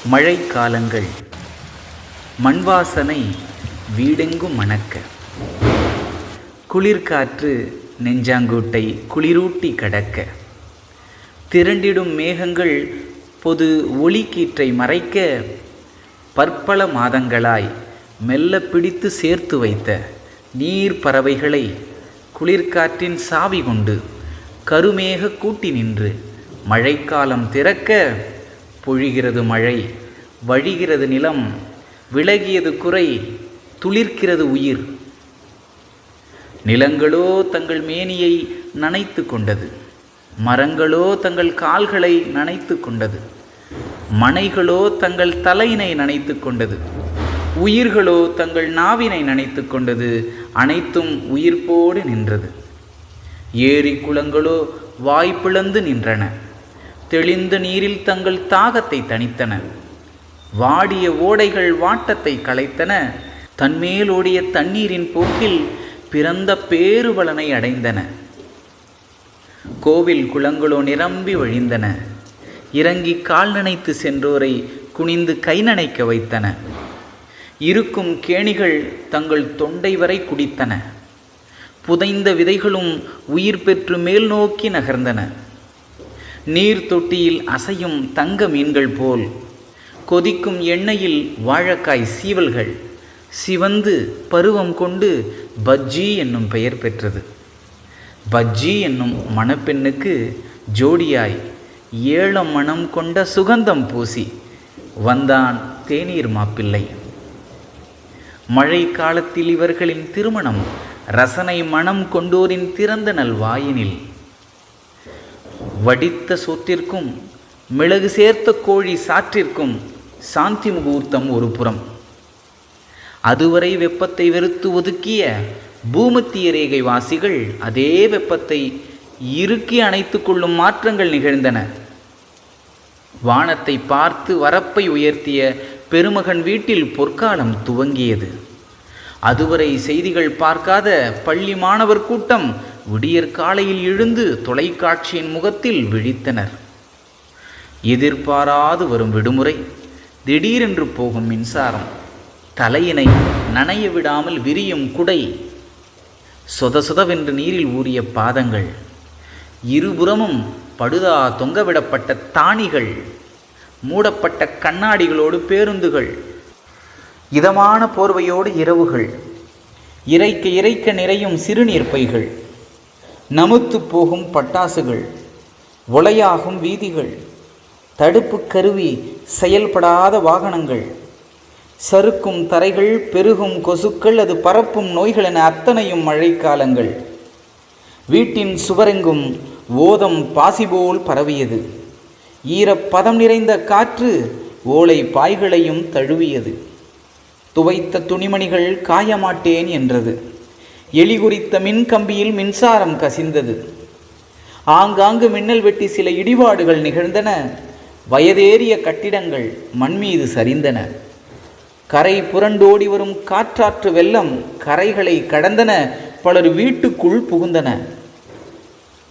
மழைக்காலங்கள். மண்வாசனை வீடெங்கும் மணக்க, குளிர்காற்று நெஞ்சாங்கூட்டை குளிரூட்டி கடக்க, திரண்டிடும் மேகங்கள் பொது ஒளிக்கீற்றை மறைக்க, பற்பல மாதங்களாய் மெல்ல பிடித்து சேர்த்து வைத்த நீர் பறவைகளை குளிர்காற்றின் சாவி கொண்டு கருமேக கூட்டி நின்று மழைக்காலம் திறக்க, பொழிகிறது மழை, வழிகிறது நிலம், விலகியது குறை, துளிர்க்கிறது உயிர். நிலங்களோ தங்கள் மேனியை நனைத்து கொண்டது, மரங்களோ தங்கள் கால்களை நனைத்து கொண்டது, மனைகளோ தங்கள் தலையினை நனைத்து கொண்டது, உயிர்களோ தங்கள் நாவினை நனைத்து கொண்டது. அனைத்தும் உயிர்ப்போடு நின்றது. ஏரி குளங்களோ வாய்ப்பிழந்து நின்றன. தெளிந்த நீரில் தங்கள் தாகத்தை தணித்தன. வாடிய ஓடைகள் வாட்டத்தை களைத்தன. தன்மேலோடிய தண்ணீரின் போக்கில் பிறந்த பேருபலனை அடைந்தன. கோவில் குளங்களோ நிரம்பி வழிந்தன. இறங்கி கால் நனைத்து சென்றோரை குனிந்து கை நனைக்க வைத்தன. இருக்கும் கேணிகள் தங்கள் தொண்டை வரை குடித்தன. புதைந்த விதைகளும் உயிர் பெற்று மேல் நோக்கி நகர்ந்தன. நீர் தொட்டியில் அசையும் தங்க மீன்கள் போல் கொதிக்கும் எண்ணெயில் வாழைக்காய் சீவல்கள் சிவந்து பருவம் கொண்டு பஜ்ஜி என்னும் பெயர் பெற்றது. பஜ்ஜி என்னும் மணப்பெண்ணுக்கு ஜோடியாய் ஏழம் மனம் கொண்ட சுகந்தம் பூசி வந்தான் தேநீர் மாப்பிள்ளை. மழை காலத்தில் இவர்களின் திருமணம் ரசனை மனம் கொண்டோரின் திறந்த நல் வாயினில். வடித்த சோற்றிற்கும் மிளகு சேர்த்த கோழி சாற்றிற்கும் சாந்தி முகூர்த்தம் ஒரு புறம். அதுவரை வெப்பத்தை வெறுத்து ஒதுக்கிய பூமத்திய ரேகை வாசிகள் அதே வெப்பத்தை இறுக்கி அணைத்து கொள்ளும் மாற்றங்கள் நிகழ்ந்தன. வானத்தை பார்த்து வரப்பை உயர்த்திய பெருமகன் வீட்டில் பொற்காலம் துவங்கியது. அதுவரை செய்திகள் பார்க்காத பள்ளி மாணவர் கூட்டம் விடியற் காலையில் எழுந்து தொலைக்காட்சியின் முகத்தில் விழித்தனர். எதிர்பாராது வரும் விடுமுறை, திடீரென்று போகும் மின்சாரம், தலையினை நனைய விடாமல் விரியும் குடை, சொத சொதவென்று நீரில் ஊறிய பாதங்கள், இருபுறமும் படுதா தொங்கவிடப்பட்ட தாணிகள், மூடப்பட்ட கண்ணாடிகளோடு பேருந்துகள், இதமான போர்வையோடு இரவுகள், இறைக்க இறைக்க நிறையும் சிறுநீர் பைகள், நமுத்து போகும் பட்டாசுகள், ஒளையாகும் வீதிகள், தடுப்பு கருவி செயல்படாத வாகனங்கள், சறுக்கும் தரைகள், பெருகும் கொசுக்கள், அது பரப்பும் நோய்கள் என அத்தனையும் மழைக்காலங்கள். வீட்டின் சுவரெங்கும் ஓதம் பாசிபோல் பரவியது. ஈரப்பதம் நிறைந்த காற்று ஓலை பாய்களையும் தழுவியது. துவைத்த துணிமணிகள் காயமாட்டேன் என்றது. எலி குறித்த மின்கம்பியில் மின்சாரம் கசிந்தது. ஆங்காங்கு மின்னல் வெட்டி சில இடிபாடுகள் நிகழ்ந்தன. வயதேறிய கட்டிடங்கள் மண்மீது சரிந்தன. கரை புரண்டோடி வரும் காற்றாற்று வெள்ளம் கரைகளை கடந்தன. பலர் வீட்டுக்குள் புகுந்தன.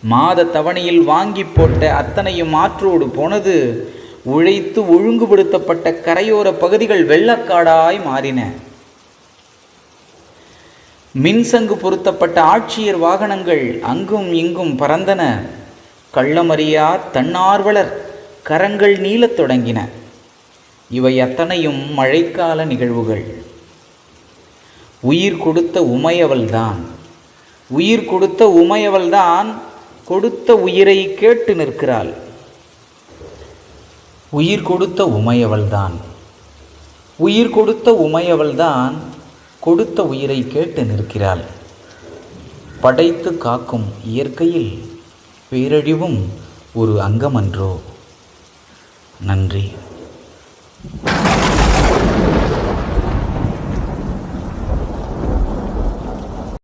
மாத தவணையில் வாங்கி போட்ட அத்தனையும் ஆற்றோடு போனது. உழைத்து ஒழுங்குபடுத்தப்பட்ட கரையோர பகுதிகள் வெள்ளக்காடாய் மாறின. மின்சங்கு பொருத்தப்பட்ட ஆட்சியர் வாகனங்கள் அங்கும் இங்கும் பறந்தன. கள்ளமறியா தன்னார்வலர் கரங்கள் நீளத் தொடங்கின. இவை அத்தனையும் மழைக்கால நிகழ்வுகள். உயிர் கொடுத்த உமையவள்தான், உயிர் கொடுத்த உமையவள்தான் கொடுத்த உயிரை கேட்டு நிற்கிறாள். உயிர் கொடுத்த உமையவள்தான், உயிர் கொடுத்த உமையவள்தான் கொடுத்த உயிரை கேட்டு நிற்கிறாள். படைத்து காக்கும் இயற்கையில் பேரழிவும் ஒரு அங்கமன்றோ? நன்றி.